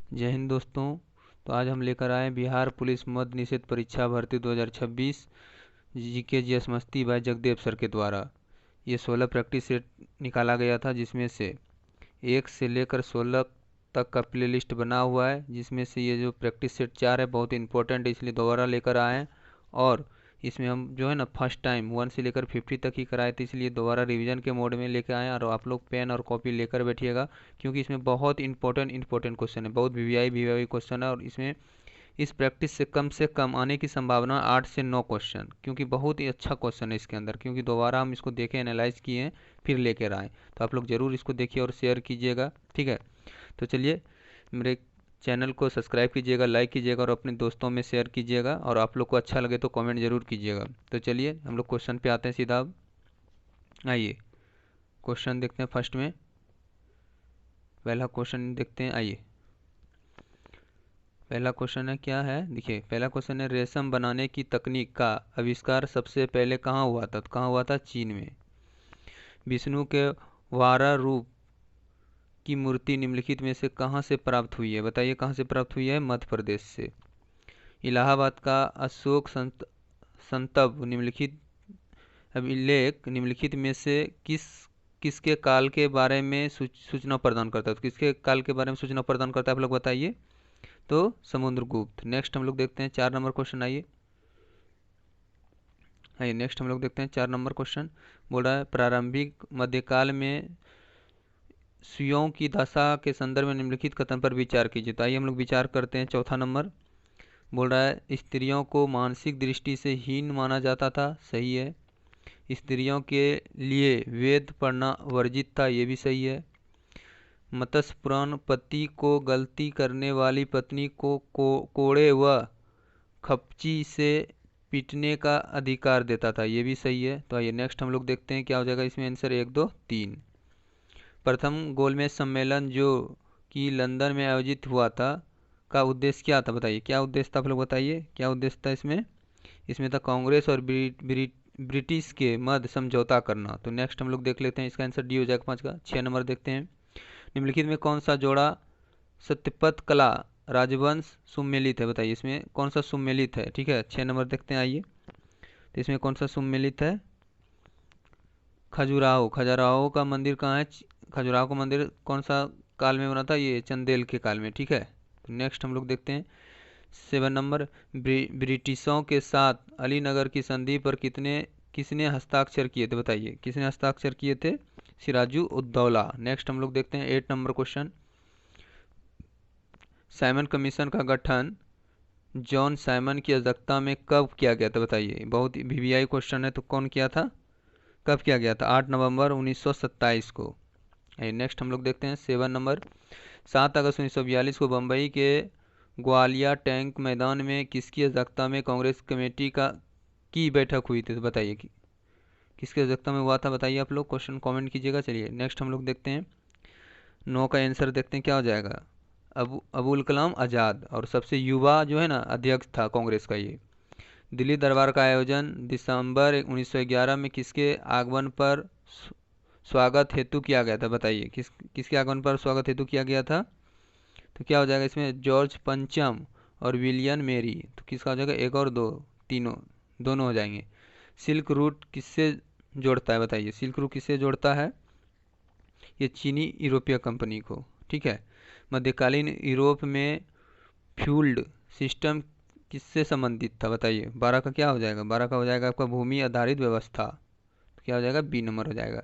जय हिंद दोस्तों। तो आज हम लेकर आए बिहार पुलिस मद्य निषेध परीक्षा भर्ती 2026 जीके जीएस मस्ती बाय जगदेव सर के द्वारा ये 16 प्रैक्टिस सेट निकाला गया था, जिसमें से 1 से लेकर 16 तक का प्ले लिस्ट बना हुआ है, जिसमें से ये जो प्रैक्टिस सेट 4 है बहुत इंपॉर्टेंट है, इसलिए दोबारा लेकर आए हैं। और इसमें हम जो है ना फर्स्ट टाइम 1 से लेकर 50 तक ही कराए थे, इसलिए दोबारा रिवीजन के मोड में लेकर आए हैं। और आप लोग पेन और कॉपी लेकर बैठिएगा, क्योंकि इसमें बहुत इंपॉर्टेंट क्वेश्चन है, बहुत वीवीआई क्वेश्चन है। और इसमें इस प्रैक्टिस से कम आने की संभावना 8 से 9 क्वेश्चन, क्योंकि बहुत ही अच्छा क्वेश्चन है इसके अंदर, क्योंकि दोबारा हम इसको देखें, एनालाइज किए हैं, फिर लेकर आए। तो आप लोग ज़रूर इसको देखिए और शेयर कीजिएगा, ठीक है। तो चलिए, मेरे चैनल को सब्सक्राइब कीजिएगा, लाइक कीजिएगा और अपने दोस्तों में शेयर कीजिएगा, और आप लोग को अच्छा लगे तो कमेंट ज़रूर कीजिएगा। तो चलिए हम लोग क्वेश्चन पे आते हैं सीधा। अब आइए क्वेश्चन देखते हैं। फर्स्ट में पहला क्वेश्चन देखते हैं। आइए, पहला क्वेश्चन है, क्या है देखिए। पहला क्वेश्चन है, रेशम बनाने की तकनीक का आविष्कार सबसे पहले कहाँ हुआ था? तो कहाँ हुआ था? चीन में। विष्णु के वारा रूप की मूर्ति निम्नलिखित में से कहाँ से प्राप्त हुई है? बताइए कहाँ से प्राप्त हुई है? मध्य प्रदेश से। इलाहाबाद का अशोक संतब निम्नलिखित अभिलेख निम्नलिखित में से किसके काल के बारे में सूचना प्रदान करता है? तो किसके काल के बारे में सूचना प्रदान करता है, आप लोग बताइए। तो समुद्रगुप्त। नेक्स्ट हम लोग देखते हैं 4 नंबर क्वेश्चन। आइए नेक्स्ट हम लोग देखते हैं 4 नंबर क्वेश्चन। बोल रहा है, प्रारंभिक मध्यकाल में सुइयों की दशा के संदर्भ में निम्नलिखित कथन पर विचार कीजिए। तो आइए हम लोग विचार करते हैं। चौथा नंबर बोल रहा है, स्त्रियों को मानसिक दृष्टि से हीन माना जाता था। सही है। स्त्रियों के लिए वेद पढ़ना वर्जित था। ये भी सही है। मत्स्य पुराण पति को गलती करने वाली पत्नी को कोड़े व खपची से पीटने का अधिकार देता था। ये भी सही है। तो आइए नेक्स्ट हम लोग देखते हैं क्या हो जाएगा इसमें आंसर। 1 2 3। प्रथम गोलमेज सम्मेलन जो कि लंदन में आयोजित हुआ था का उद्देश्य क्या था? बताइए क्या उद्देश्य था, आप लोग बताइए क्या उद्देश्य था इसमें। इसमें था कांग्रेस और ब्रिटिश के मध्य समझौता करना। तो नेक्स्ट हम लोग देख लेते हैं, इसका आंसर डी हो जाएगा 5 का। 6 नंबर देखते हैं। निम्नलिखित में कौन सा जोड़ा सत्यपत कला राजवंश सुमेलित है? बताइए इसमें कौन सा सुमेलित है, ठीक है। 6 नंबर देखते हैं। आइए, तो इसमें कौन सा सुमेलित है? खजुराहो। खजुराहो का मंदिर कहाँ है? खजुराहो का मंदिर कौन सा काल में बना था? ये चंदेल के काल में, ठीक है। तो नेक्स्ट हम लोग देखते हैं 7 नंबर। ब्रिटिशों के साथ अलीनगर की संधि पर किसने हस्ताक्षर किए थे? बताइए किसने हस्ताक्षर किए थे? सिराजु उद्दौला। नेक्स्ट हम लोग देखते हैं 8 नंबर क्वेश्चन। साइमन कमीशन का गठन जॉन साइमन की अध्यक्षता में कब किया गया था? बताइए, बहुत वीवीआई क्वेश्चन है, तो कौन किया था, कब किया गया था? 8 नवंबर 1927 को। नेक्स्ट हम लोग देखते हैं 7 नंबर। 7 अगस्त 1942 को बम्बई के ग्वालिया टैंक मैदान में किसकी अध्यक्षता में कांग्रेस कमेटी की बैठक हुई थी? तो बताइए कि किसकी अध्यक्षता में हुआ था? बताइए आप लोग, क्वेश्चन कमेंट कीजिएगा। चलिए नेक्स्ट हम लोग देखते हैं 9 का आंसर देखते हैं क्या हो जाएगा। अबुल कलाम आज़ाद। और सबसे युवा जो है ना अध्यक्ष था कांग्रेस का ये। दिल्ली दरबार का आयोजन दिसंबर 1911 में किसके आगमन पर स्वागत हेतु किया गया था? बताइए किसके आगमन पर स्वागत हेतु किया गया था? तो क्या हो जाएगा इसमें? जॉर्ज पंचम और विलियम मेरी। तो किसका हो जाएगा? 1 और 2, तीनों दोनों हो जाएंगे। सिल्क रूट किससे जोड़ता है? बताइए सिल्क रूट किससे जोड़ता है? ये चीनी यूरोपीय कंपनी को, ठीक है। मध्यकालीन यूरोप में फ्यूल्ड सिस्टम किससे संबंधित था? बताइए 12 का क्या हो जाएगा? 12 का हो जाएगा आपका भूमि आधारित व्यवस्था। तो क्या हो जाएगा? बी नंबर हो जाएगा।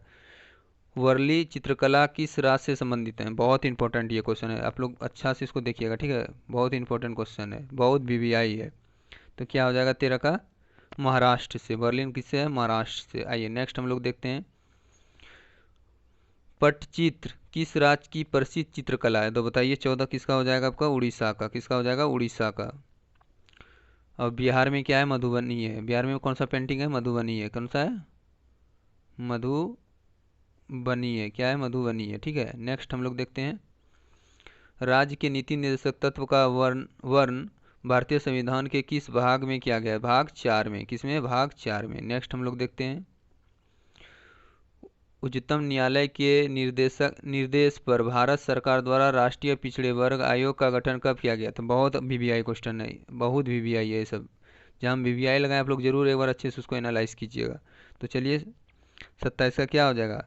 वर्ली चित्रकला किस राज्य से संबंधित है? बहुत इंपॉर्टेंट ये क्वेश्चन है, आप लोग अच्छा से इसको देखिएगा, ठीक है। बहुत इंपॉर्टेंट क्वेश्चन है, बहुत वीवीआई है। तो क्या हो जाएगा 13 का? महाराष्ट्र से। बर्लिन किससे है? महाराष्ट्र से। आइए नेक्स्ट हम लोग देखते हैं, पटचित्र किस राज्य की प्रसिद्ध चित्रकला है? तो बताइए 14 किसका हो जाएगा आपका? उड़ीसा का। किसका हो जाएगा? उड़ीसा का। और बिहार में क्या है? मधुबनी है। बिहार में कौन सा पेंटिंग है? मधुबनी है। कौन सा है? मधुबनी है। क्या है? मधुबनी है, ठीक है। नेक्स्ट हम लोग देखते हैं, राज्य के नीति निर्देशक तत्व का वर्ण भारतीय संविधान के किस भाग में किया गया है? भाग 4 में। किसमें? भाग 4 में। नेक्स्ट हम लोग देखते हैं, उच्चतम न्यायालय के निर्देश पर भारत सरकार द्वारा राष्ट्रीय पिछड़े वर्ग आयोग का गठन कब किया गया था? बहुत वीवीआई क्वेश्चन है, बहुत वीवीआई है ये सब। जहाँ हम वीवीआई लगाए आप लोग जरूर एक बार अच्छे से उसको एनालाइज कीजिएगा। तो चलिए 27 का क्या हो जाएगा?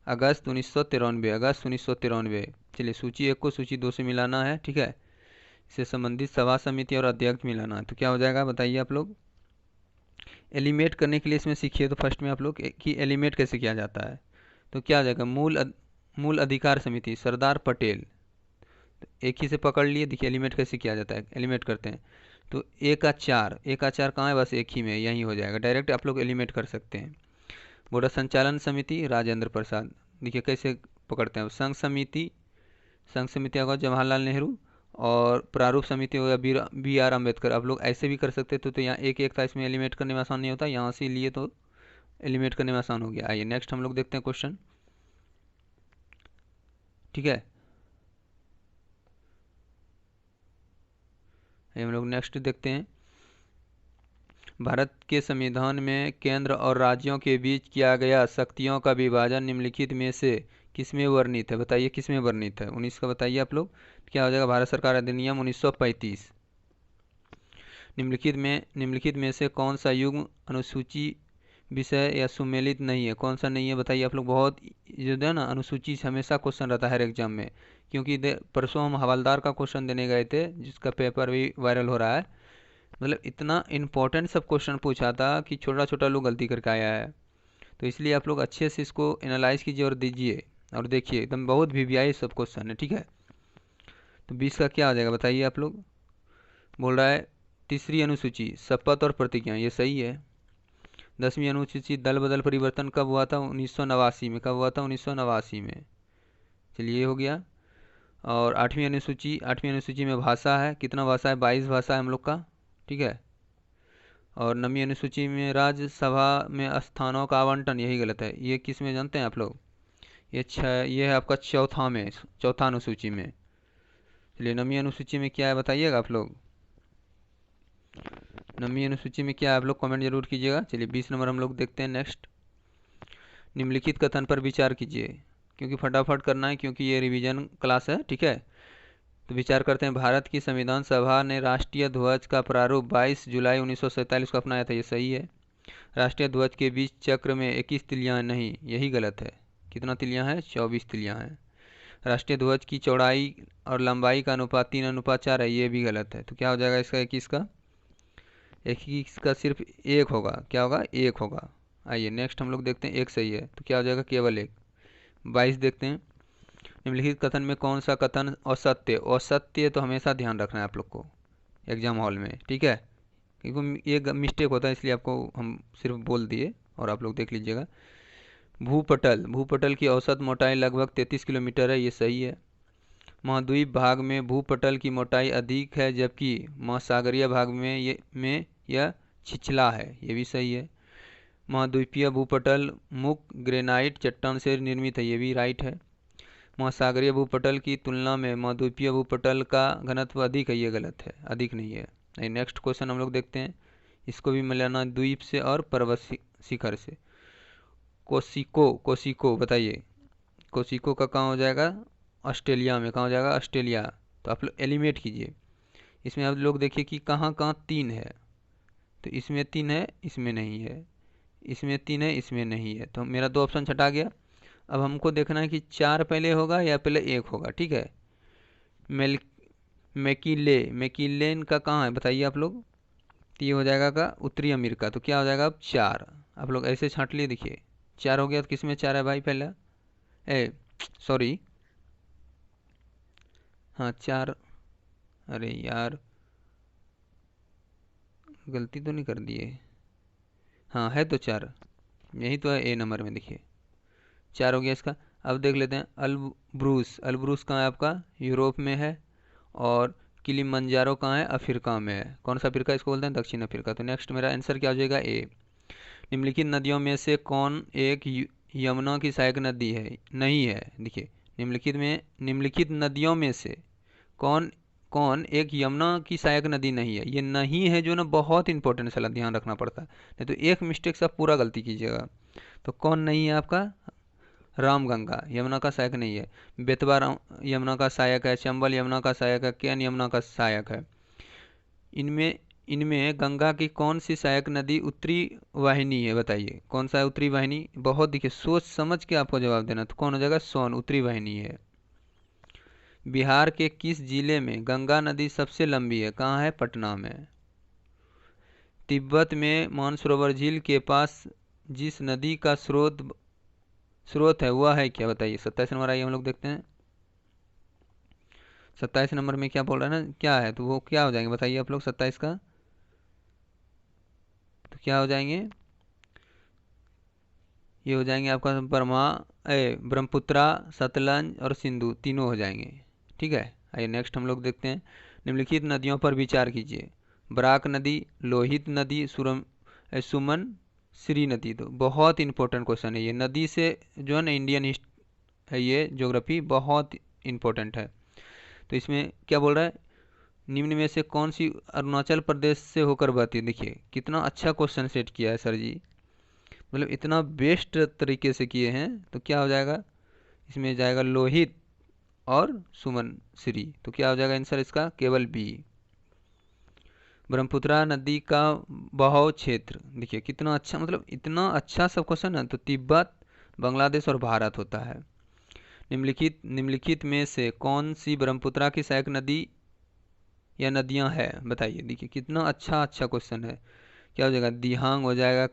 अगस्त 1993, अगस्त 1993। चलिए सूची 1 को सूची 2 से मिलाना है, ठीक है। इससे संबंधित सभा समिति और अध्यक्ष मिलाना है। तो क्या हो जाएगा बताइए आप लोग। एलिमेट करने के लिए इसमें सीखिए तो फर्स्ट में आप लोग कि एलिमेट कैसे किया जाता है। तो क्या हो जाएगा? मूल अधिकार समिति सरदार पटेल। तो एक ही से पकड़ लिए, देखिए एलिमेट कैसे किया जाता है, एलिमेट करते हैं। तो ए का 4, ए का 4 कहाँ है? बस एक ही में, यही हो जाएगा, डायरेक्ट आप लोग एलिमेट कर सकते हैं। बोर्ड संचालन समिति राजेंद्र प्रसाद, देखिए कैसे पकड़ते हैं। संघ समिति होगा जवाहरलाल नेहरू, और प्रारूप समिति होगा बी आर अम्बेडकर। आप लोग ऐसे भी कर सकते थे, तो यहाँ एक एक था, इसमें एलिमेट करने में आसान नहीं होता, यहाँ से लिए तो एलिमेट करने में आसान हो गया। आइए नेक्स्ट हम लोग देखते हैं क्वेश्चन, ठीक है। हम लोग नेक्स्ट देखते हैं। भारत के संविधान में केंद्र और राज्यों के बीच किया गया शक्तियों का विभाजन निम्नलिखित में से किसमें वर्णित है? बताइए किसमें वर्णित है? 19 का बताइए आप लोग। क्या हो जाएगा? भारत सरकार अधिनियम 1935। निम्नलिखित में से कौन सा युग्म अनुसूची विषय या सुमेलित नहीं है? कौन सा नहीं है बताइए आप लोग। बहुत जो है ना, अनुसूची से हमेशा क्वेश्चन रहता है हर एग्जाम में, क्योंकि परसों हम हवलदार का क्वेश्चन देने गए थे, जिसका पेपर भी वायरल हो रहा है। मतलब इतना इम्पोर्टेंट सब क्वेश्चन पूछा था कि छोटा छोटा लोग गलती करके आया है। तो इसलिए आप लोग अच्छे से इसको एनालाइज कीजिए और दीजिए, और देखिए एकदम बहुत वीवीआई सब क्वेश्चन है, ठीक है। तो 20 का क्या आ जाएगा बताइए आप लोग। बोल रहा है तीसरी अनुसूची शपथ और प्रतिज्ञा, ये सही है। 10वीं अनुसूची दल बदल परिवर्तन कब हुआ था? 1989 में। कब हुआ था? 1989 में। चलिए ये हो गया। और 8वीं अनुसूची में भाषा है, कितना भाषा है? 22 भाषा है हम लोग का, ठीक है। और 9वीं अनुसूची में राज्यसभा में स्थानों का आवंटन, यही गलत है। ये किस में जानते हैं आप लोग? ये है आपका चौथा अनुसूची में। चलिए 9वीं अनुसूची में क्या है बताइएगा आप लोग। 9वीं अनुसूची में क्या है आप लोग कमेंट जरूर कीजिएगा। चलिए 20 नंबर हम लोग देखते हैं नेक्स्ट। निम्नलिखित कथन पर विचार कीजिए, क्योंकि फटाफट करना है, क्योंकि ये रिवीजन क्लास है, ठीक है। तो विचार करते हैं। भारत की संविधान सभा ने राष्ट्रीय ध्वज का प्रारूप 22 जुलाई 1947 को अपनाया था, ये सही है। राष्ट्रीय ध्वज के बीच चक्र में 21 तिलियां नहीं, यही गलत है। कितना तिलियां हैं? 24 तिलियां हैं। राष्ट्रीय ध्वज की चौड़ाई और लंबाई का अनुपात 3:4 है, ये भी गलत है। तो क्या हो जाएगा इसका? 21 का 21 का सिर्फ एक होगा। क्या होगा? एक होगा। आइए नेक्स्ट हम लोग देखते हैं। एक सही है, तो क्या हो जाएगा? केवल एक। 22 देखते हैं। निम्नलिखित कथन में कौन सा कथन असत्य? असत्य तो हमेशा ध्यान रखना है आप लोग को एग्जाम हॉल में, ठीक है, क्योंकि ये मिस्टेक होता है, इसलिए आपको हम सिर्फ बोल दिए और आप लोग देख लीजिएगा। भूपटल की औसत मोटाई लगभग 33 किलोमीटर है, ये सही है। महाद्वीप भाग में भूपटल की मोटाई अधिक है, जबकि महासागरीय भाग में यह छिछला है, ये भी सही है। महाद्वीपीय भूपटल मुख्य ग्रेनाइट चट्टान से निर्मित है, ये भी राइट है। महासागरीय भूपटल की तुलना में महाद्वीपीय भूपटल का घनत्व अधिक है, ये गलत है, अधिक नहीं है। नेक्स्ट क्वेश्चन हम लोग देखते हैं। इसको भी मिलाना द्वीप से और पर्वत शिखर से। कोसिको बताइए। कोसिको का कहाँ हो जाएगा? ऑस्ट्रेलिया में। कहाँ हो जाएगा? ऑस्ट्रेलिया। तो आप लोग एलिमिनेट कीजिए। इसमें आप लोग देखिए कि कहाँ कहाँ 3 है। तो इसमें 3 है, इसमें नहीं है। इसमें 3 है, इसमें नहीं है। तो मेरा 2 ऑप्शन छटा गया। अब हमको देखना है कि 4 पहले होगा या पहले 1 होगा, ठीक है। मैकिलेन का कहाँ है बताइए आप लोग। तो ये हो जाएगा का उत्तरी अमेरिका। तो क्या हो जाएगा अब? 4। आप लोग ऐसे छांट लिए, देखिए 4 हो गया। तो किस में 4 है भाई? पहला सॉरी, हाँ 4। अरे यार गलती तो नहीं कर दिए? हाँ है तो 4, यही तो है ए नंबर में, देखिए 4 हो गया इसका। अब देख लेते हैं अल्ब्रूस कहाँ है आपका? यूरोप में है। और किलिमंजारो कहाँ है? अफ्रीका में है। कौन सा अफ्रीका? इसको बोलते हैं दक्षिण अफ्रीका। तो नेक्स्ट मेरा आंसर क्या हो जाएगा? ए। निम्नलिखित नदियों में से कौन एक यमुना की सहायक नदी है? नहीं है। देखिए निम्नलिखित नदियों में से कौन कौन एक यमुना की सहायक नदी नहीं है? ये नहीं है जो ना बहुत इंपॉर्टेंट सलाह, ध्यान रखना पड़ता है, नहीं तो एक मिस्टेक से आप पूरा गलती कीजिएगा। तो कौन नहीं है आपका? रामगंगा यमुना का सहायक नहीं है। बेतवा यमुना का सहायक है। चंबल यमुना का सहायक है। केन यमुना का सहायक है। इनमें इनमें गंगा की कौन सी सहायक नदी उत्तरी वाहिनी है? बताइए कौन सा है उत्तरी वाहिनी? बहुत देखिए सोच समझ के आपको जवाब देना। तो कौन हो जाएगा? सोन उत्तरी वाहिनी है। बिहार के किस जिले में गंगा नदी सबसे लंबी है? कहाँ है? पटना में। तिब्बत में मानसरोवर झील के पास जिस नदी का स्रोत है वह है क्या? बताइए। 27 नंबर आइए हम लोग देखते हैं। 27 नंबर में क्या बोल रहा है ना, क्या है? तो वो क्या हो जाएंगे बताइए आप लोग 27 का। तो क्या हो जाएंगे? ये हो जाएंगे आपका ब्रह्मपुत्रा, सतलज और सिंधु, तीनों हो जाएंगे। ठीक है। आइए नेक्स्ट हम लोग देखते हैं। निम्नलिखित नदियों पर विचार कीजिए। बराक नदी, लोहित नदी, सुमन, श्री नदी। तो बहुत इंपॉर्टेंट क्वेश्चन है ये। नदी से जो है ना इंडियन है ये ज्योग्राफी बहुत इंपॉर्टेंट है। तो इसमें क्या बोल रहा है? निम्न में से कौन सी अरुणाचल प्रदेश से होकर बहती है? देखिए कितना अच्छा क्वेश्चन सेट किया है सर जी, मतलब इतना बेस्ट तरीके से किए हैं। तो क्या हो जाएगा? इसमें जाएगा लोहित और सुमन श्री। तो क्या हो जाएगा आंसर इसका? केवल बी। ब्रह्मपुत्रा नदी का बहाव क्षेत्र, देखिए कितना अच्छा, मतलब इतना अच्छा सब क्वेश्चन है। तो तिब्बत, बांग्लादेश और भारत होता है। निम्नलिखित में से कौन सी ब्रह्मपुत्रा की सहायक नदी या नदियां है? बताइए। देखिए कितना अच्छा अच्छा क्वेश्चन है। क्या हो जाएगा? दिहांग हो जाएगा,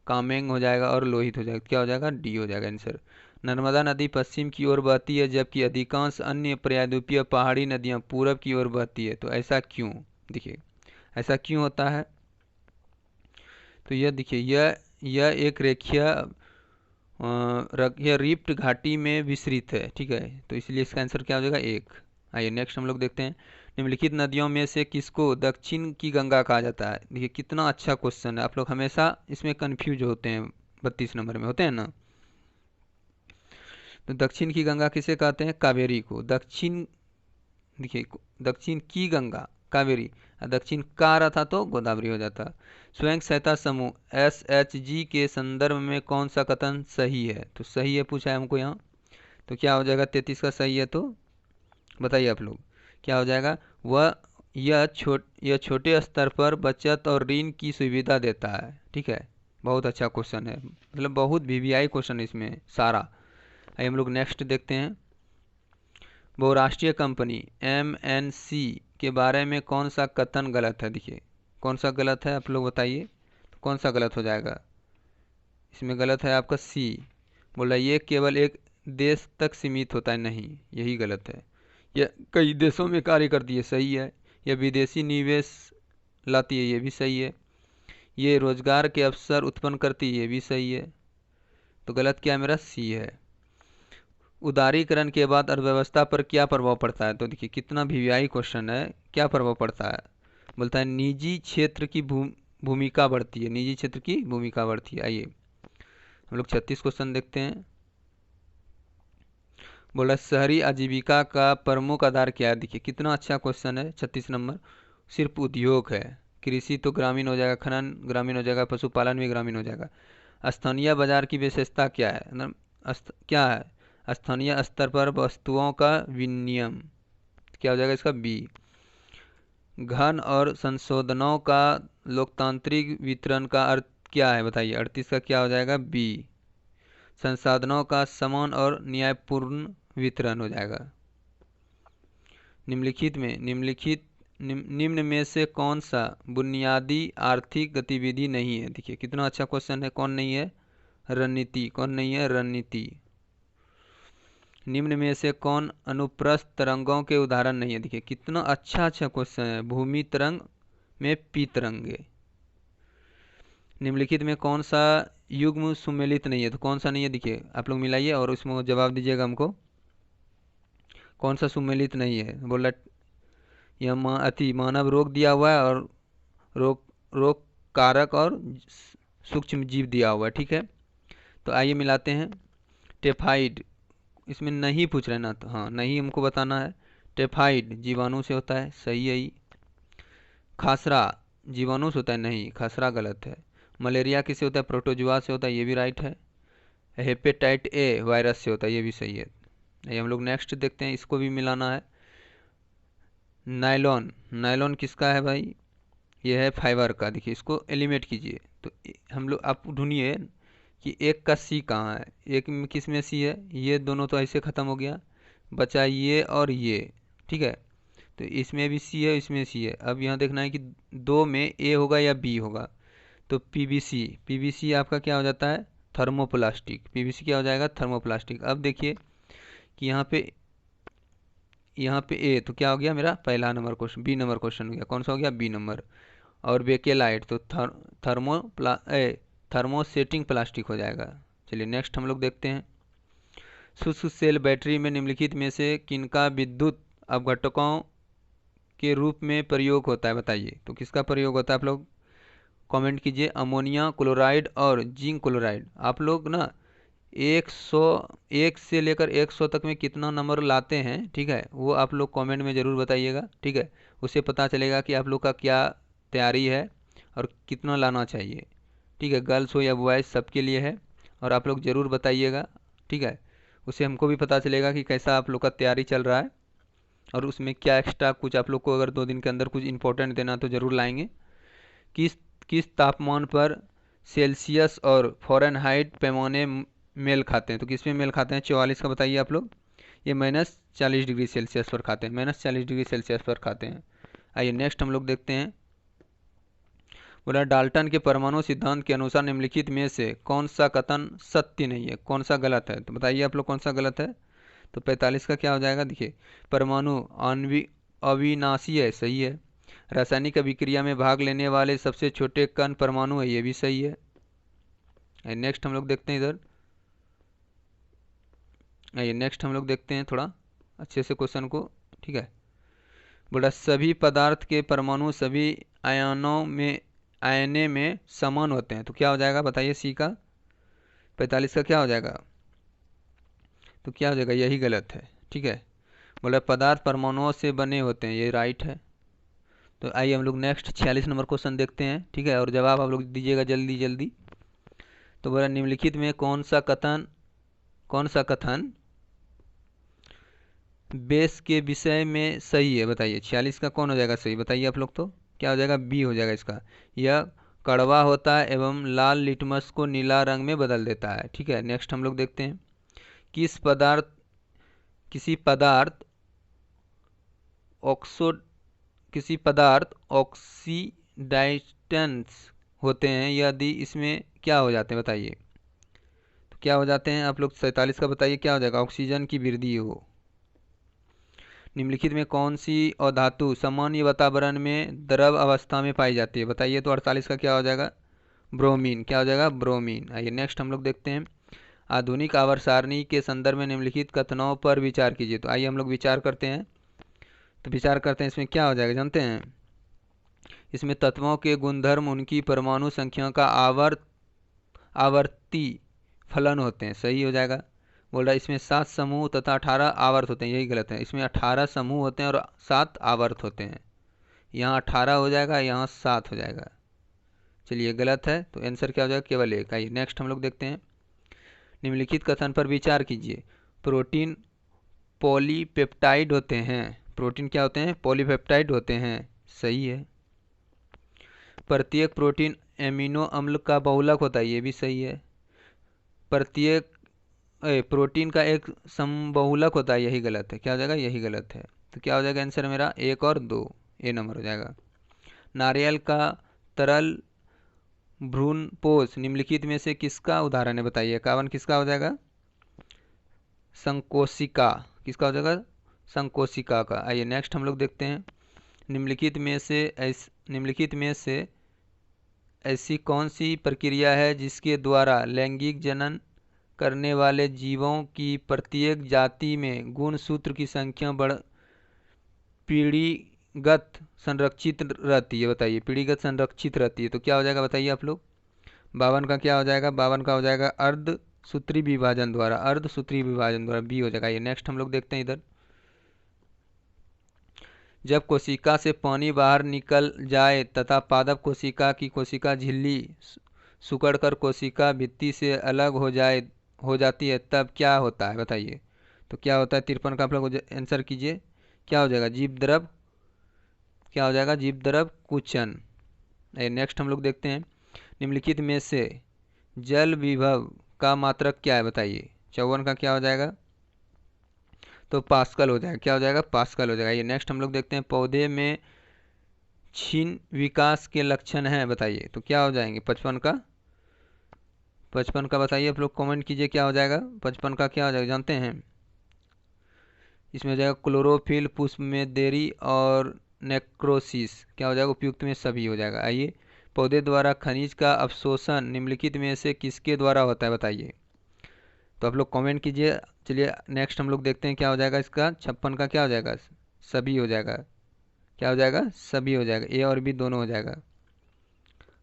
कामेंग हो जाएगा और लोहित हो जाएगा। क्या हो जाएगा? डी हो जाएगा आंसर। नर्मदा नदी पश्चिम की ओर बहती है जबकि अधिकांश अन्य प्रायद्वीपीय पहाड़ी नदियां पूरब की ओर बहती है। तो ऐसा क्यों? देखिए ऐसा क्यों होता है? तो यह देखिए यह एक रेखीय यह रिफ्ट घाटी में विस्तृत है। ठीक है, तो इसलिए इसका आंसर क्या हो जाएगा? एक। आइए नेक्स्ट हम लोग देखते हैं। निम्नलिखित नदियों में से किसको दक्षिण की गंगा कहा जाता है? देखिए कितना अच्छा क्वेश्चन है। आप लोग हमेशा इसमें कंफ्यूज होते हैं, 32 नंबर में होते हैं ना। तो दक्षिण की गंगा किसे कहते हैं? कावेरी को। दक्षिण, देखिए दक्षिण की गंगा कावेरी, दक्षिण का रहता तो गोदावरी हो जाता। स्वयं सहायता समूह SHG के संदर्भ में कौन सा कथन सही है? तो सही है पूछा है हमको यहाँ। तो क्या हो जाएगा? 33 का सही है। तो बताइए आप लोग क्या हो जाएगा? वह यह छोटे स्तर पर बचत और ऋण की सुविधा देता है। ठीक है, बहुत अच्छा क्वेश्चन है, मतलब बहुत VVI क्वेश्चन इसमें सारा। आइए हम लोग नेक्स्ट देखते हैं। बहुराष्ट्रीय कंपनी MNC के बारे में कौन सा कथन गलत है? देखिए कौन सा गलत है आप लोग बताइए। तो कौन सा गलत हो जाएगा? इसमें गलत है आपका सी। बोला ये केवल एक देश तक सीमित होता है, नहीं यही गलत है। यह कई देशों में कार्य करती है, सही है। यह विदेशी निवेश लाती है, ये भी सही है। ये रोजगार के अवसर उत्पन्न करती है, ये भी सही है। तो गलत क्या है? मेरा सी है। उदारीकरण के बाद अर्थव्यवस्था पर क्या प्रभाव पड़ता है? तो देखिए कितना VVI क्वेश्चन है। क्या प्रभाव पड़ता है? बोलता है निजी क्षेत्र की भूमिका बढ़ती है, निजी क्षेत्र की भूमिका बढ़ती है। आइए हम लोग 36 क्वेश्चन देखते हैं। बोला शहरी आजीविका का प्रमुख आधार क्या है? देखिए कितना अच्छा क्वेश्चन है। 36 नंबर, सिर्फ उद्योग है। कृषि तो ग्रामीण हो जाएगा, खनन ग्रामीण हो जाएगा, पशुपालन भी ग्रामीण हो जाएगा। स्थानीय बाजार की विशेषता क्या है? क्या है? स्थानीय स्तर पर वस्तुओं का विनिमय। क्या हो जाएगा इसका? बी। घन और संशोधनों का लोकतांत्रिक वितरण का अर्थ क्या है? बताइए। 38 का क्या हो जाएगा? बी। संसाधनों का समान और न्यायपूर्ण वितरण हो जाएगा। निम्न में से कौन सा बुनियादी आर्थिक गतिविधि नहीं है? देखिए कितना अच्छा क्वेश्चन है। कौन नहीं है? रणनीति। कौन नहीं है? रणनीति। निम्न में से कौन अनुप्रस्थ तरंगों के उदाहरण नहीं है? देखिए कितना अच्छा अच्छा क्वेश्चन है। भूमि तरंग में पी तरंगे। निम्नलिखित में कौन सा युग्म सुमेलित नहीं है? तो कौन सा नहीं है? देखिए आप लोग मिलाइए और उसमें जवाब दीजिएगा हमको। कौन सा सुमेलित नहीं है? बोला यह मानव रोग दिया हुआ है और रोग रोग कारक और सूक्ष्म जीव दिया हुआ है। ठीक है, तो आइए मिलाते हैं। टेफाइड, इसमें नहीं पूछ रहे ना, तो हाँ नहीं हमको बताना है। टेफाइड जीवाणु से होता है, सही है ही। खासरा जीवाणु से होता है, नहीं खासरा गलत है। मलेरिया किससे होता है? प्रोटोजुआ से होता है, ये भी राइट है। हेपेटाइट ए वायरस से होता है, ये भी सही है। ये हम लोग नेक्स्ट देखते हैं, इसको भी मिलाना है। नायलॉन, नायलॉन किसका है भाई? ये है फाइबर का। देखिए इसको एलिमिनेट कीजिए तो हम लोग, आप ढूंढिए कि एक का सी कहाँ है, एक में किस में सी है, ये दोनों तो ऐसे ख़त्म हो गया, बचा ये और ये, ठीक है। तो इसमें भी सी है, इसमें सी है। अब यहाँ देखना है कि दो में ए होगा या बी होगा। तो पीवीसी, पीवीसी आपका क्या हो जाता है? थर्मोप्लास्टिक। पीवीसी क्या हो जाएगा? थर्मोप्लास्टिक। अब देखिए कि यहाँ पे ए तो क्या हो गया मेरा पहला number question, B number question हो गया, कौन सा हो गया? B number. और बेकेलाइट तो थर्मोसेटिंग प्लास्टिक हो जाएगा। चलिए नेक्स्ट हम लोग देखते हैं। शुष्क सेल बैटरी में निम्नलिखित में से किनका विद्युत अपघटकों के रूप में प्रयोग होता है? बताइए तो किसका प्रयोग होता है? आप लोग कमेंट कीजिए। अमोनिया क्लोराइड और जिंक क्लोराइड। आप लोग ना 101 से लेकर 100 तक में कितना नंबर लाते हैं, ठीक है, वो आप लोग कमेंट में ज़रूर बताइएगा, ठीक है। उससे पता चलेगा कि आप लोग का क्या तैयारी है और कितना लाना चाहिए, ठीक है। गर्ल्स हो या बॉयज़ सबके लिए है, और आप लोग ज़रूर बताइएगा, ठीक है। उससे हमको भी पता चलेगा कि कैसा आप लोग का तैयारी चल रहा है, और उसमें क्या एक्स्ट्रा कुछ आप लोग को अगर 2 दिन के अंदर कुछ इंपॉर्टेंट देना तो ज़रूर लाएंगे। किस किस तापमान पर सेल्सियस और फ़ारेनहाइट पैमाने मेल खाते हैं? तो किस में मेल खाते हैं? 44 का बताइए आप लोग। ये -40 डिग्री सेल्सियस पर खाते हैं, -40 डिग्री सेल्सियस पर खाते हैं। आइए नेक्स्ट हम लोग देखते हैं। बोला डाल्टन के परमाणु सिद्धांत के अनुसार निम्नलिखित में से कौन सा कथन सत्य नहीं है, कौन सा गलत है? तो बताइए आप लोग कौन सा गलत है। तो 45 का क्या हो जाएगा? देखिए परमाणु अविनाशी है, सही है। रासायनिक अभिक्रिया में भाग लेने वाले सबसे छोटे कण परमाणु है, ये भी सही है। नेक्स्ट हम लोग देखते हैं इधर। आइए नेक्स्ट हम लोग देखते हैं थोड़ा अच्छे से क्वेश्चन को, ठीक है। बोला सभी पदार्थ के परमाणु सभी आयने में समान होते हैं, तो क्या हो जाएगा? बताइए सी का। 45 का क्या हो जाएगा? तो क्या हो जाएगा? यही गलत है, ठीक है। बोला पदार्थ परमाणुओं से बने होते हैं, ये राइट है। तो आइए हम लोग नेक्स्ट 46 नंबर क्वेश्चन देखते हैं, ठीक है, और जवाब आप लोग दीजिएगा जल्दी जल्दी। तो बोला निम्नलिखित में कौन सा कथन बेस के विषय में सही है? बताइए 46 का कौन हो जाएगा सही? बताइए आप लोग। तो क्या हो जाएगा? बी हो जाएगा इसका। यह कड़वा होता है एवं लाल लिटमस को नीला रंग में बदल देता है, ठीक है। नेक्स्ट हम लोग देखते हैं। किसी पदार्थ ऑक्सो किसी पदार्थ ऑक्सीडाइजेंट्स होते हैं यदि इसमें क्या हो जाते हैं? बताइए तो क्या हो जाते हैं आप लोग? 47 का बताइए क्या हो जाएगा? ऑक्सीजन की वृद्धि हो। निम्नलिखित में कौन सी अधातु सामान्य वातावरण में द्रव अवस्था में पाई जाती है? बताइए तो 48 का क्या हो जाएगा? ब्रोमीन। क्या हो जाएगा? ब्रोमीन। आइए नेक्स्ट हम लोग देखते हैं। आधुनिक आवर्त सारणी के संदर्भ में निम्नलिखित कथनों पर विचार कीजिए। तो आइए हम लोग विचार करते हैं। तो विचार करते हैं, इसमें क्या हो जाएगा जानते हैं? इसमें तत्वों के गुणधर्म उनकी परमाणु संख्या का आवर्ती फलन होते हैं, सही हो जाएगा। बोल रहा है इसमें 7 समूह तथा 18 आवर्त होते हैं, यही गलत है। इसमें 18 समूह होते हैं और 7 आवर्त होते हैं। यहाँ 18 हो जाएगा, यहाँ 7 हो जाएगा। चलिए गलत है, तो आंसर क्या हो जाएगा? केवल एक। आइए नेक्स्ट हम लोग देखते हैं। निम्नलिखित कथन पर विचार कीजिए। प्रोटीन पॉलीपेप्टाइड होते हैं। प्रोटीन क्या होते हैं? पॉलीपेप्टाइड होते हैं, सही है। प्रत्येक प्रोटीन एमिनो अम्ल का बहुलक होता है, ये भी सही है। प्रत्येक प्रोटीन का एक समबहुलक होता है, यही गलत है। क्या हो जाएगा? यही गलत है। तो क्या हो जाएगा आंसर मेरा? 1 और 2, ए नंबर हो जाएगा। नारियल का तरल भ्रूणपोष निम्नलिखित में से किसका उदाहरण है? बताइए। 51 किसका हो जाएगा? संकोशिका। किसका हो जाएगा? संकोशिका का। आइए नेक्स्ट हम लोग देखते हैं। निम्नलिखित में से ऐसी कौन सी प्रक्रिया है जिसके द्वारा लैंगिक जनन करने वाले जीवों की प्रत्येक जाति में गुणसूत्र की संख्या पीढ़ीगत संरक्षित रहती है? बताइए पीढ़ीगत संरक्षित रहती है, तो क्या हो जाएगा? बताइए आप लोग। 52 का क्या हो जाएगा? 52 का हो जाएगा अर्धसूत्री विभाजन द्वारा, बी हो जाएगा। ये नेक्स्ट हम लोग देखते हैं इधर। जब कोशिका से पानी बाहर निकल जाए तथा पादप कोशिका की कोशिका झिल्ली सिकुड़कर कोशिका भित्ति से अलग हो जाए हो जाती है तब क्या होता है बताइए। तो क्या होता है 53 का आप लोग आंसर कीजिए। क्या हो जाएगा? जीव द्रव। क्या हो जाएगा? जीव द्रव कुचन। नेक्स्ट हम लोग देखते हैं, निम्नलिखित में से जल विभव का मात्रक क्या है बताइए। 54 का क्या हो जाएगा? तो पास्कल हो जाएगा। क्या हो जाएगा? पास्कल हो जाएगा। ये नेक्स्ट हम लोग देखते हैं, पौधे में क्षीण विकास के लक्षण हैं बताइए। तो क्या हो जाएंगे? 55 का। 55 का बताइए आप लोग, कमेंट कीजिए क्या हो जाएगा। 55 का क्या हो जाएगा जानते हैं? इसमें हो जाएगा क्लोरोफिल, पुष्प में देरी और नेक्रोसिस। क्या हो जाएगा? उपयुक्त में सभी हो जाएगा। आइए, पौधे द्वारा खनिज का अवशोषण निम्नलिखित में से किसके द्वारा होता है बताइए। तो आप लोग कमेंट कीजिए। चलिए नेक्स्ट हम लोग देखते हैं क्या हो जाएगा इसका। 56 का क्या हो जाएगा? सभी हो जाएगा। क्या हो जाएगा? सभी हो जाएगा, ए और बी दोनों हो जाएगा।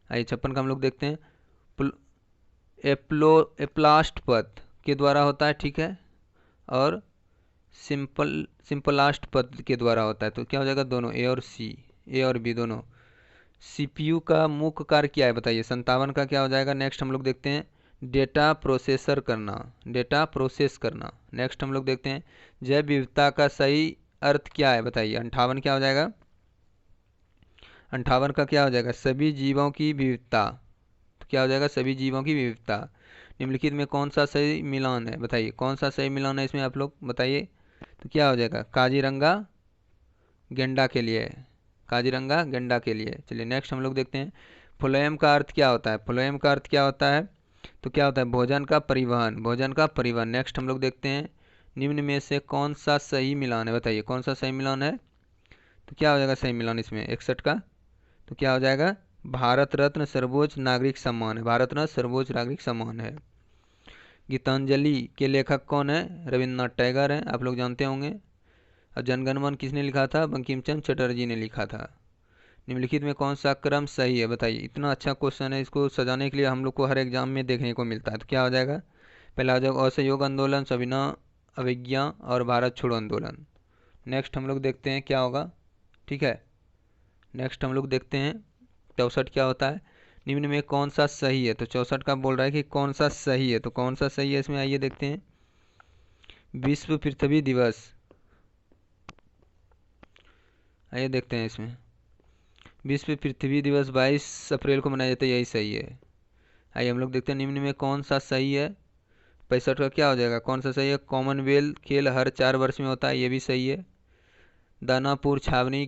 आइए 56 का हम लोग देखते हैं, एप्लास्ट पद के द्वारा होता है, ठीक है, और सिंपलास्ट पद के द्वारा होता है। तो क्या हो जाएगा? दोनों, ए और सी, ए और बी दोनों। सीपीयू का मुख्य कार्य क्या है बताइए। 57 का क्या हो जाएगा? नेक्स्ट हम लोग देखते हैं, डेटा प्रोसेसर करना, डेटा प्रोसेस करना। नेक्स्ट हम लोग देखते हैं, जैव विविधता का सही अर्थ क्या है बताइए। 58 क्या हो जाएगा? 58 का क्या हो जाएगा? सभी जीवों की विविधता। तो क्या हो जाएगा? सभी जीवों की विविधता। निम्नलिखित में कौन सा सही मिलान है बताइए। कौन सा सही मिलान है इसमें आप लोग बताइए। तो क्या हो जाएगा? काजीरंगा गेंडा के लिए, काजीरंगा गेंडा के लिए। चलिए नेक्स्ट हम लोग देखते हैं, फ्लोएम का अर्थ क्या होता है। फ्लोएम का अर्थ क्या होता है? तो क्या होता है? भोजन का परिवहन, भोजन का परिवहन। नेक्स्ट हम लोग देखते हैं, निम्न में से कौन सा सही मिलान है बताइए। कौन सा सही मिलान है? तो क्या हो जाएगा सही मिलान इसमें 61 का? तो क्या हो जाएगा? भारत रत्न सर्वोच्च नागरिक सम्मान है, भारत रत्न सर्वोच्च नागरिक सम्मान है। गीतांजलि के लेखक कौन है? रविन्द्रनाथ टैगोर हैं, आप लोग जानते होंगे। और जनगण मन किसने लिखा था? बंकिम चंद्र चटर्जी ने लिखा था। निम्नलिखित में कौन सा क्रम सही है बताइए। इतना अच्छा क्वेश्चन है, इसको सजाने के लिए हम लोग को हर एग्जाम में देखने को मिलता है। तो क्या हो जाएगा? पहला हो जाएगा असहयोग आंदोलन, सविनय अवज्ञा और भारत छोड़ो आंदोलन। नेक्स्ट हम लोग देखते हैं क्या होगा, ठीक है। नेक्स्ट हम लोग देखते हैं 64 क्या होता है, निम्न में कौन सा सही है। तो 64 का बोल रहा है कि कौन सा सही है। तो कौन सा सही है इसमें, आइए देखते हैं। विश्व पृथ्वी दिवस, आइए देखते हैं इसमें। विश्व पृथ्वी दिवस 22 अप्रैल को मनाया जाता है, यही सही है। आइए हम लोग देखते हैं निम्न में कौन सा सही है। 65 का क्या हो जाएगा? कौन सा सही है? कॉमनवेल्थ खेल हर 4 वर्ष में होता है, ये भी सही है। दानापुर छावनी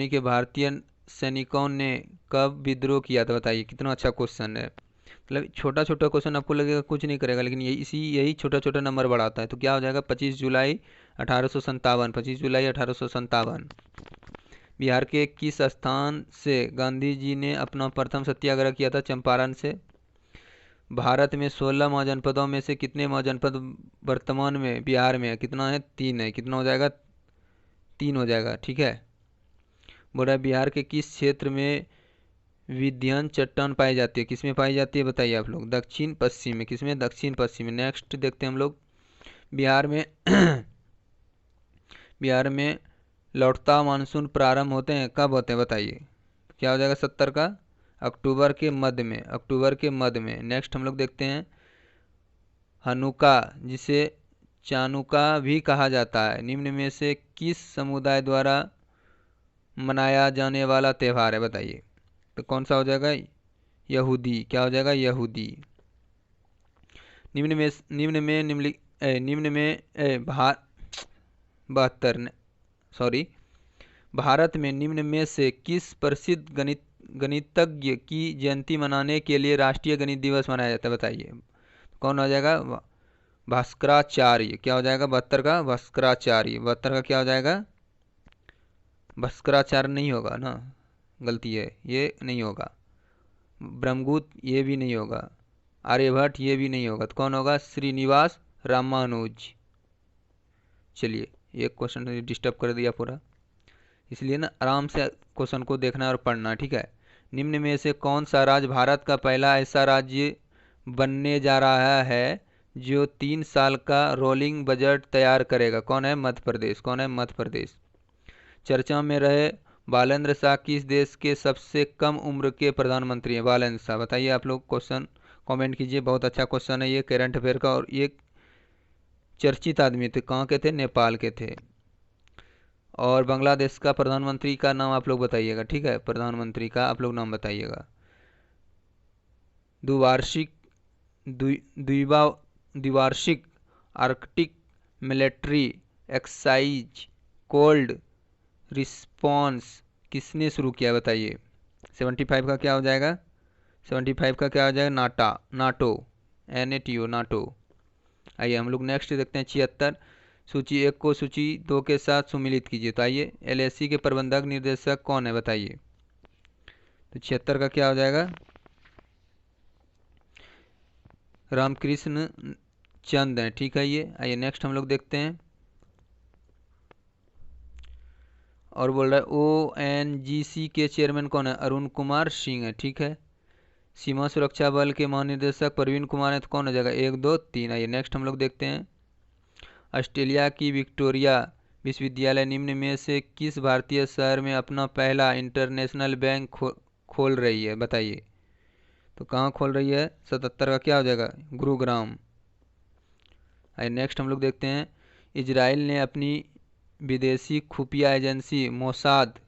के भारतीय सैनिकों ने कब विद्रोह किया था बताइए। कितना अच्छा क्वेश्चन है। मतलब छोटा छोटा क्वेश्चन आपको लगेगा कुछ नहीं करेगा, लेकिन यही छोटा छोटा नंबर बढ़ाता है। तो क्या हो जाएगा? 25 जुलाई 1857, 25 जुलाई 1857। बिहार के किस स्थान से गांधी जी ने अपना प्रथम सत्याग्रह किया था? चंपारण से। भारत में 16 महाजनपदों में से कितने महाजनपद वर्तमान में बिहार में है? कितना है? 3 है। कितना हो जाएगा? 3 हो जाएगा, ठीक है। बोल रहा है बिहार के किस क्षेत्र में विंध्य चट्टान पाई जाती है? किसमें पाई जाती है बताइए आप लोग। दक्षिण पश्चिम में। किसमें? दक्षिण पश्चिम में। नेक्स्ट देखते हैं हम लोग, बिहार में बिहार में लौटता मानसून प्रारंभ होते हैं कब होते हैं बताइए। क्या हो जाएगा? 70 का? अक्टूबर के मध्य में, अक्टूबर के मध्य में। नेक्स्ट हम लोग देखते हैं, हनुका जिसे चानुका भी कहा जाता है, निम्न में से किस समुदाय द्वारा मनाया जाने वाला त्यौहार है बताइए। तो कौन सा हो जाएगा? यहूदी। क्या हो जाएगा? यहूदी। निम्न में निम्न में निम्नलिखित निम्न में 72 सॉरी भारत में निम्न में से किस प्रसिद्ध गणितज्ञ की जयंती मनाने के लिए राष्ट्रीय गणित दिवस मनाया जाता है बताइए। कौन हो जाएगा? भास्कराचार्य। क्या हो जाएगा? 72 का? भास्कराचार्य। 72 का क्या हो जाएगा? भास्कराचार्य नहीं होगा ना, गलती है, ये नहीं होगा। ब्रह्मगुप्त ये भी नहीं होगा। आर्यभट्ट ये भी नहीं होगा। तो कौन होगा? श्रीनिवास रामानुज। चलिए, एक क्वेश्चन डिस्टर्ब कर दिया पूरा, इसलिए ना आराम से क्वेश्चन को देखना और पढ़ना, ठीक है। निम्न में से कौन सा राज्य भारत का पहला ऐसा राज्य बनने जा रहा है जो 3 साल का रोलिंग बजट तैयार करेगा? कौन है? मध्य प्रदेश। कौन है? मध्य प्रदेश। चर्चा में रहे बालेंद्र शाह किस देश के सबसे कम उम्र के प्रधानमंत्री हैं? बालेंद्र शाह, बताइए आप लोग। क्वेश्चन कमेंट कीजिए, बहुत अच्छा क्वेश्चन है ये, करंट अफेयर का, और ये चर्चित आदमी थे। कहाँ के थे? नेपाल के थे। और बांग्लादेश का प्रधानमंत्री का नाम आप लोग बताइएगा, ठीक है? प्रधानमंत्री का आप लोग नाम बताइएगा। द्विवार्षिक द्विवा द्विवार्षिक Arctic military exercise cold response किसने शुरू किया? बताइए। 75 का क्या हो जाएगा? 75 का क्या हो जाएगा? NATO, NATO, NATO. आइए हम लोग नेक्स्ट देखते हैं 76। सूची 1 को सूची 2 के साथ सम्मिलित कीजिए। तो आइए, LIC के प्रबंधक निर्देशक कौन है? बताइए। तो 76 का क्या हो जाएगा? रामकृष्ण चंद है, ठीक है ये। आइए नेक्स्ट हम लोग देखते हैं, और बोल रहा है ONGC के चेयरमैन कौन है? अरुण कुमार सिंह है, ठीक है। सीमा सुरक्षा बल के महानिदेशक प्रवीण कुमार है, तो कौन हो जाएगा? 1, 2, 3। आइए नेक्स्ट हम लोग देखते हैं, ऑस्ट्रेलिया की विक्टोरिया विश्वविद्यालय निम्न में से किस भारतीय शहर में अपना पहला इंटरनेशनल बैंक खोल रही है? बताइए। तो कहाँ खोल रही है? 77 का क्या हो जाएगा? गुरुग्राम। आइए नेक्स्ट हम लोग देखते हैं, इजराइल ने अपनी विदेशी खुफिया एजेंसी मोसाद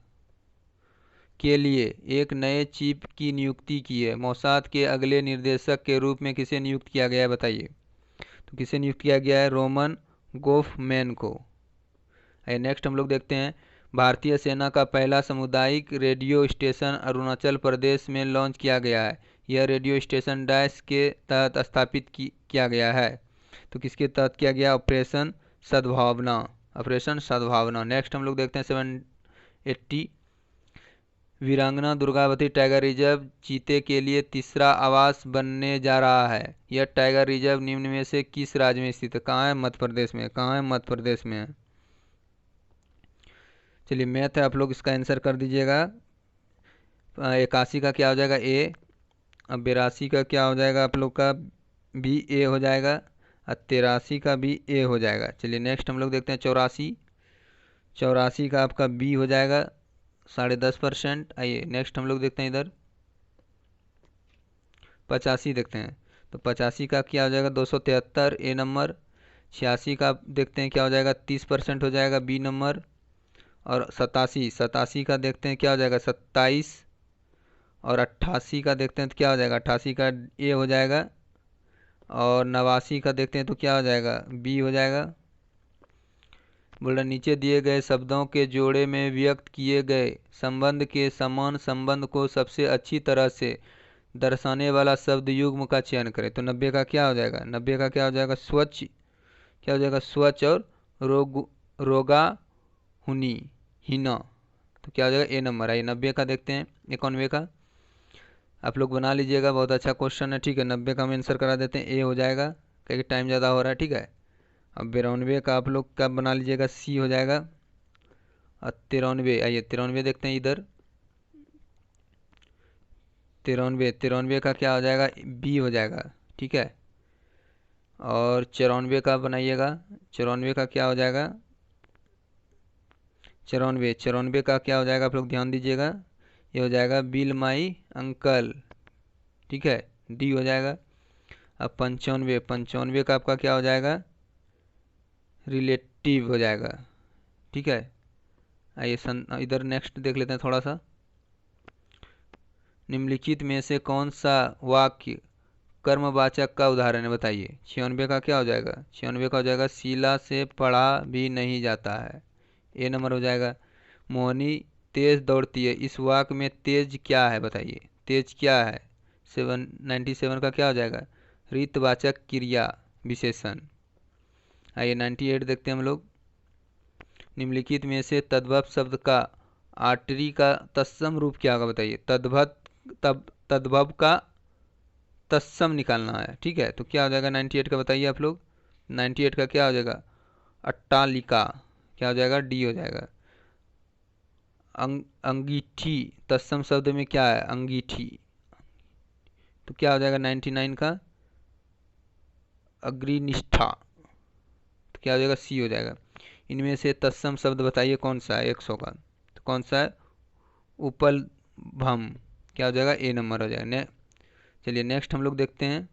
के लिए एक नए चीफ की नियुक्ति की है। मोसाद के अगले निर्देशक के रूप में किसे नियुक्त किया गया है? बताइए। तो किसे नियुक्त किया गया है? रोमन गोफमैन को। नेक्स्ट हम लोग देखते हैं, भारतीय सेना का पहला सामुदायिक रेडियो स्टेशन अरुणाचल प्रदेश में लॉन्च किया गया है। यह रेडियो स्टेशन डैश के तहत स्थापित किया गया है। तो किसके तहत किया गया? ऑपरेशन सद्भावना, ऑपरेशन सद्भावना। नेक्स्ट हम लोग देखते हैं 780, वीरांगना दुर्गावती टाइगर रिजर्व चीते के लिए तीसरा आवास बनने जा रहा है। यह टाइगर रिजर्व निम्न में से किस राज्य में स्थित है? कहाँ है? मध्य प्रदेश में। कहाँ है? मध्य प्रदेश में है। चलिए मैथ है, आप लोग इसका आंसर कर दीजिएगा। 81 का क्या हो जाएगा? A। अब 82 का क्या हो जाएगा आप लोग का? B A हो जाएगा। और 83 का भी A हो जाएगा। चलिए नेक्स्ट हम लोग देखते हैं 84। 84 का आपका B हो जाएगा 10.5%। आइए नेक्स्ट हम लोग देखते हैं इधर 85 देखते हैं। तो 85 का क्या हो जाएगा? 273 A नंबर। 86 का देखते हैं क्या हो जाएगा? 30% हो जाएगा B नंबर। और 87 का देखते हैं क्या हो जाएगा? 27। और 88 का देखते हैं तो क्या हो जाएगा? 88 का A हो जाएगा। और 89 का देखते हैं तो क्या हो जाएगा? B हो जाएगा। बोल रहा नीचे दिए गए शब्दों के जोड़े में व्यक्त किए गए संबंध के समान संबंध को सबसे अच्छी तरह से दर्शाने वाला शब्द युग्म का चयन करें। तो 90 का क्या हो जाएगा? 90 का क्या हो जाएगा? स्वच्छ, क्या हो जाएगा? स्वच्छ और रोगा हुनी हीना। तो क्या हो जाएगा? A number. आइए 90 का देखते हैं। 91 का आप लोग बना लीजिएगा, बहुत अच्छा क्वेश्चन है, ठीक है। 90 का हम आंसर करा देते हैं, A हो जाएगा, क्योंकि टाइम ज़्यादा हो रहा है, ठीक है। अब 92 का आप लोग कब बना लीजिएगा? C हो जाएगा। और 93, आइए 93 देखते हैं इधर। 93 का क्या हो जाएगा? B हो जाएगा, ठीक है। और 94 का बनाइएगा। 94 का क्या हो जाएगा? 94 का क्या हो जाएगा? आप लोग ध्यान दीजिएगा, ये हो जाएगा बिल माई अंकल, ठीक है, D हो जाएगा। अब 95 का आपका क्या हो जाएगा? रिलेटिव हो जाएगा, ठीक है। आइए इधर नेक्स्ट देख लेते हैं थोड़ा सा। निम्नलिखित में से कौन सा वाक्य कर्मवाचक का उदाहरण है? बताइए। 96 का क्या हो जाएगा? 96 का हो जाएगा शीला से पढ़ा भी नहीं जाता है, A नंबर हो जाएगा। मोहनी तेज दौड़ती है, इस वाक्य में तेज क्या है? बताइए, तेज क्या है? 97 का क्या हो जाएगा? रीतवाचक क्रिया विशेषण। आइए 98 देखते हैं हम लोग। निम्नलिखित में से तद्भव शब्द का आर्टरी का तत्सम रूप क्या होगा? बताइए। तद्भव का तत्सम निकालना है, ठीक है। तो क्या हो जाएगा 98 का? बताइए आप लोग। 98 का क्या हो जाएगा? अट्टालिका, क्या हो जाएगा? D हो जाएगा। अंगीठी तत्सम शब्द में क्या है? अंगीठी। तो क्या हो जाएगा 99 का? अग्निनिष्ठा। तो क्या हो जाएगा? C हो जाएगा। इनमें से तत्सम शब्द बताइए कौन सा है 100 का? तो कौन सा है? उपलब्धम, क्या हो जाएगा, ए नंबर हो जाएगा। चलिए नेक्स्ट हम लोग देखते हैं।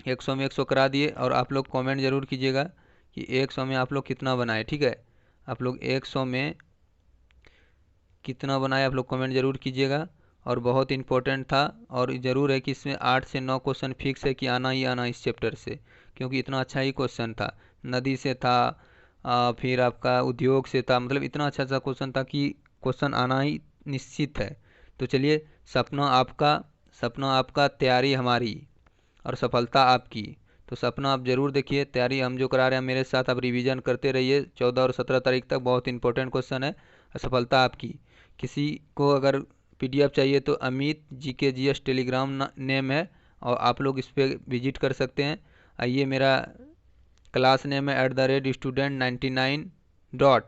100 में 100 करा दिए, और आप लोग कमेंट जरूर कीजिएगा कि 100 में आप लोग कितना बनाए। ठीक है, आप लोग 100 में कितना बनाए आप लोग कमेंट जरूर कीजिएगा। और बहुत इंपॉर्टेंट था, और ज़रूर है कि इसमें 8 से 9 क्वेश्चन फिक्स है कि आना ही आना इस चैप्टर से, क्योंकि इतना अच्छा ही क्वेश्चन था। नदी से था, फिर आपका उद्योग से था, मतलब इतना अच्छा अच्छा क्वेश्चन था कि क्वेश्चन आना ही निश्चित है। तो चलिए, सपना आपका, तैयारी हमारी, और सफलता आपकी। तो सपना आप ज़रूर देखिए, तैयारी हम जो करा रहे हैं मेरे साथ, आप रिवीजन करते रहिए 14 और 17 तारीख तक, बहुत इंपॉर्टेंट क्वेश्चन है। और सफलता आपकी। किसी को अगर पीडीएफ चाहिए तो अमित GKGS टेलीग्राम नेम है, और आप लोग इस पर विजिट कर सकते हैं। आइए, मेरा क्लास नेम है @student99 डॉट।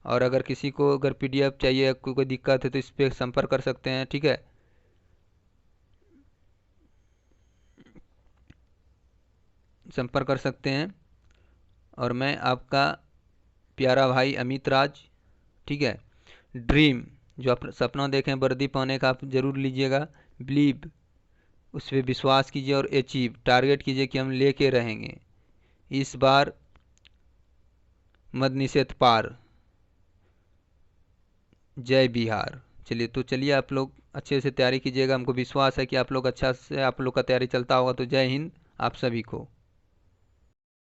और अगर किसी को अगर पीडीएफ चाहिए, कोई दिक्कत है तो इस पर संपर्क कर सकते हैं। ठीक है, संपर्क कर सकते हैं। और मैं आपका प्यारा भाई अमित राज। ठीक है, ड्रीम, जो आप सपना देखें वर्दी पाने का, आप जरूर लीजिएगा। बिलीव, उस पर विश्वास कीजिए। और अचीव, टारगेट कीजिए कि हम लेके रहेंगे इस बार मद निषेध पार। जय बिहार। चलिए, तो चलिए आप लोग अच्छे से तैयारी कीजिएगा। हमको विश्वास है कि आप लोग अच्छा से, आप लोग का तैयारी चलता होगा। तो जय हिंद आप सभी को।